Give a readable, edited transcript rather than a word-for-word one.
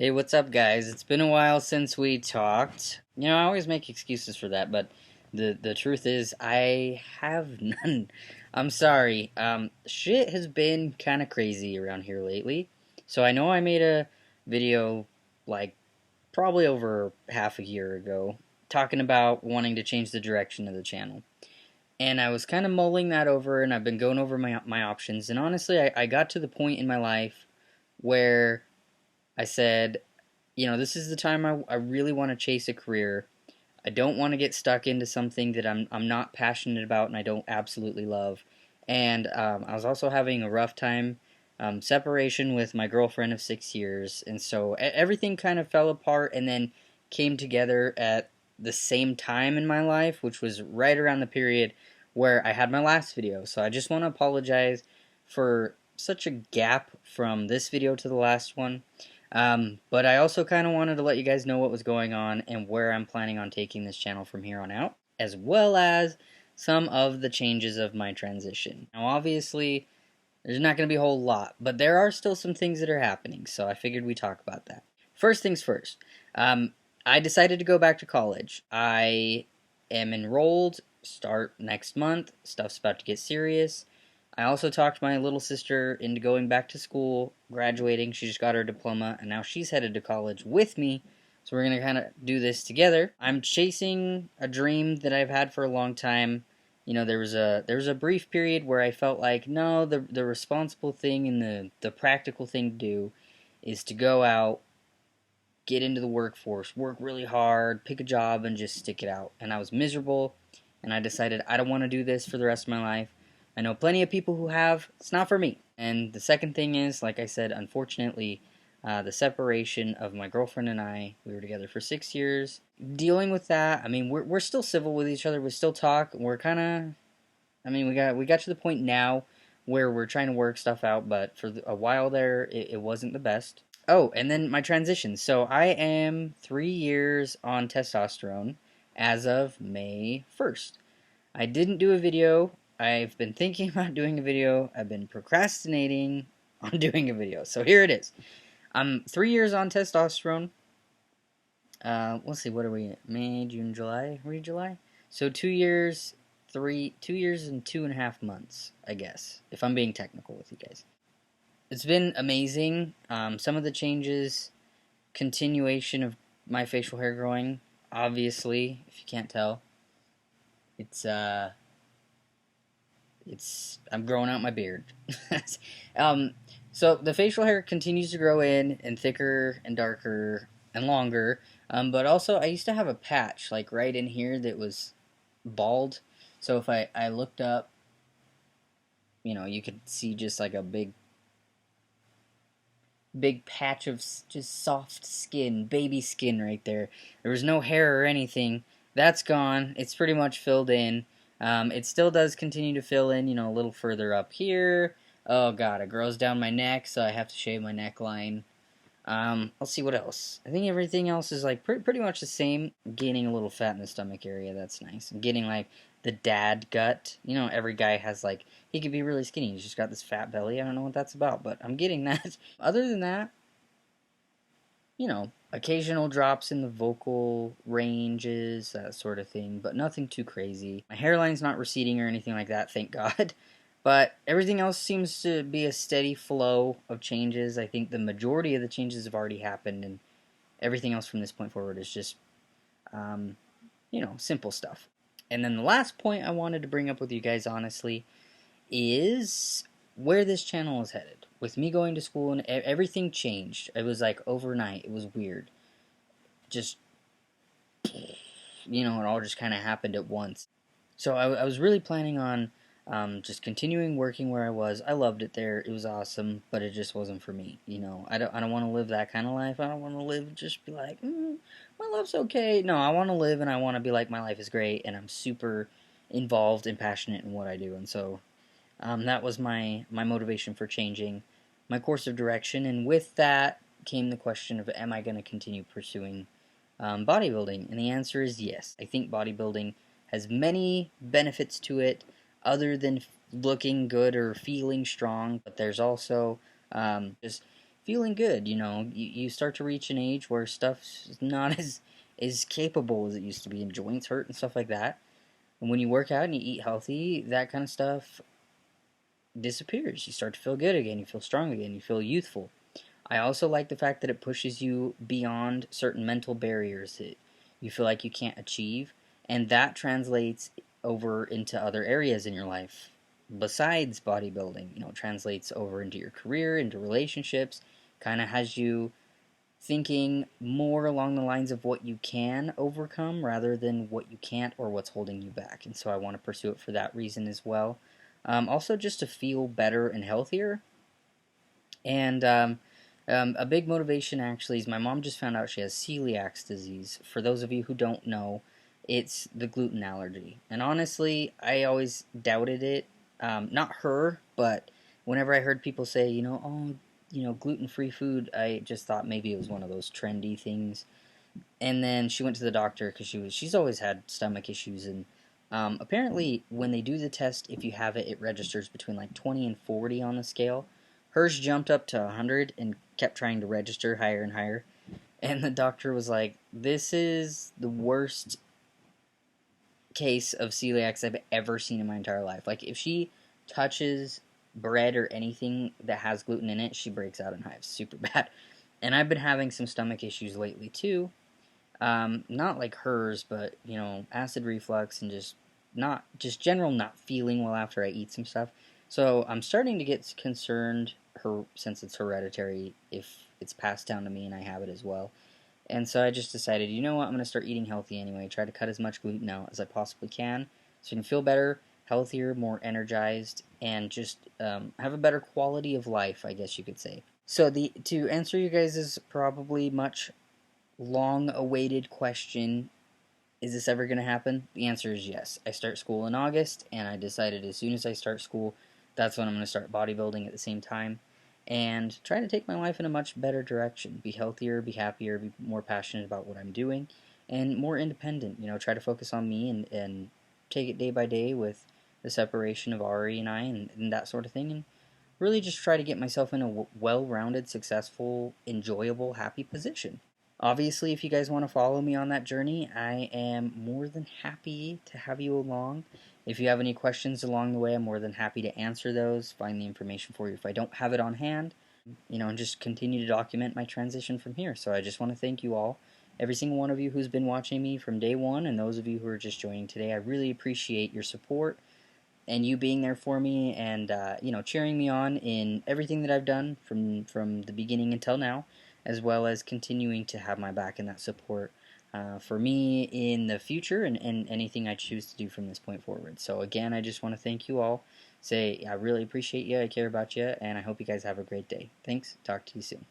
Hey, what's up, guys? It's been a while since we talked. I always make excuses for that, but the truth is, I have none. I'm sorry. Shit has been kind of crazy around here lately. So I know I made a video like probably over half a year ago talking about wanting to change the direction of the channel. And I was kind of mulling that over, and I've been going over my options. And honestly, I got to the point in my life where I said, this is the time I really want to chase a career. I don't want to get stuck into something that I'm not passionate about and I don't absolutely love. And I was also having a rough time separation with my girlfriend of 6 years, and so everything kind of fell apart and then came together at the same time in my life, which was right around the period where I had my last video. So I just want to apologize for such a gap from this video to the last one. But I also kind of wanted to let you guys know what was going on and where I'm planning on taking this channel from here on out, as well as some of the changes of my transition. Now, obviously, there's not going to be a whole lot, but there are still some things that are happening, so I figured we'd talk about that. First things first, I decided to go back to college. I am enrolled, start next month, stuff's about to get serious. I also talked my little sister into going back to school, graduating. She just got her diploma, and now she's headed to college with me. So we're going to kind of do this together. I'm chasing a dream that I've had for a long time. There was a brief period where I felt like, no, the responsible thing and the practical thing to do is to go out, get into the workforce, work really hard, pick a job, and just stick it out. And I was miserable, and I decided I don't want to do this for the rest of my life. I know plenty of people who have. It's not for me. And the second thing is, like I said, unfortunately, the separation of my girlfriend and I. We were together for 6 years. Dealing with that, I mean, we're still civil with each other. We still talk. We're kind of, I mean, we got to the point now where we're trying to work stuff out. But for a while there, it wasn't the best. Oh, and then my transition. So I am 3 years on testosterone as of May 1st. I didn't do a video. I've been thinking about doing a video. I've been procrastinating on doing a video. So here it is. I'm 3 years on testosterone. Let's see, what are we? May, June, July? Are we July? So 2 years, 2 years and 2.5 months, I guess, if I'm being technical with you guys. It's been amazing. Some of the changes, continuation of my facial hair growing, obviously, if you can't tell. I'm growing out my beard. So the facial hair continues to grow in and thicker and darker and longer. But also I used to have a patch like right in here that was bald. So if I looked up, you could see just like a big patch of just soft skin, baby skin right there. There was no hair or anything. That's gone. It's pretty much filled in. It still does continue to fill in, a little further up here. Oh god, it grows down my neck, so I have to shave my neckline. Let's see what else. I think everything else is like pretty much the same. I'm gaining a little fat in the stomach area. That's nice. I'm getting like the dad gut. Every guy has like, he could be really skinny. He's just got this fat belly. I don't know what that's about, but I'm getting that. Other than that, occasional drops in the vocal ranges, that sort of thing, but nothing too crazy. My hairline's not receding or anything like that, thank God. But everything else seems to be a steady flow of changes. I think the majority of the changes have already happened, and everything else from this point forward is just, simple stuff. And then the last point I wanted to bring up with you guys, honestly, is where this channel is headed. With me going to school and everything changed. It was like overnight. It was weird. Just, it all just kind of happened at once. So I was really planning on just continuing working where I was. I loved it there. It was awesome, but it just wasn't for me. I don't want to live that kind of life. I don't want to live just be like, my life's okay. No, I want to live and I want to be like my life is great and I'm super involved and passionate in what I do. And so that was my motivation for changing my course of direction. And with that came the question of, am I going to continue pursuing bodybuilding? And the answer is yes. I think bodybuilding has many benefits to it other than looking good or feeling strong, but there's also just feeling good. You start to reach an age where stuff's not as capable as it used to be, and joints hurt and stuff like that. And when you work out and you eat healthy, that kind of stuff disappears. You start to feel good again. You feel strong again. You feel youthful. I also like the fact that it pushes you beyond certain mental barriers that you feel like you can't achieve, and that translates over into other areas in your life besides bodybuilding. It translates over into your career, into relationships, kind of has you thinking more along the lines of what you can overcome rather than what you can't or what's holding you back. And so I want to pursue it for that reason as well. Also, just to feel better and healthier. And a big motivation actually is my mom just found out she has celiac disease. For those of you who don't know, it's the gluten allergy. And honestly, I always doubted it. Not her, but whenever I heard people say, gluten-free food, I just thought maybe it was one of those trendy things. And then she went to the doctor because she's always had stomach issues, and apparently when they do the test, if you have it, it registers between like 20 and 40 on the scale. Hers jumped up to 100 and kept trying to register higher and higher. And the doctor was like, "This is the worst case of celiac I've ever seen in my entire life. Like, if she touches bread or anything that has gluten in it, she breaks out in hives super bad." And I've been having some stomach issues lately too. Not like hers, but acid reflux and just general not feeling well after I eat some stuff. So I'm starting to get concerned since it's hereditary, if it's passed down to me and I have it as well. And so I just decided, you know what, I'm going to start eating healthy anyway. Try to cut as much gluten out as I possibly can so I can feel better, healthier, more energized, and just have a better quality of life, I guess you could say. So to answer you guys' probably much long-awaited question, is this ever going to happen? The answer is yes. I start school in August, and I decided as soon as I start school, that's when I'm going to start bodybuilding at the same time and try to take my life in a much better direction. Be healthier, be happier, be more passionate about what I'm doing, and more independent. Try to focus on me and take it day by day with the separation of Ari and I and that sort of thing, and really just try to get myself in a well-rounded, successful, enjoyable, happy position. Obviously, if you guys want to follow me on that journey, I am more than happy to have you along. If you have any questions along the way, I'm more than happy to answer those, find the information for you if I don't have it on hand, and just continue to document my transition from here. So I just want to thank you all, every single one of you who's been watching me from day one, and those of you who are just joining today. I really appreciate your support and you being there for me and cheering me on in everything that I've done from the beginning until now, as well as continuing to have my back and that support for me in the future and anything I choose to do from this point forward. So again, I just want to thank you all. Say I really appreciate you, I care about you, and I hope you guys have a great day. Thanks. Talk to you soon.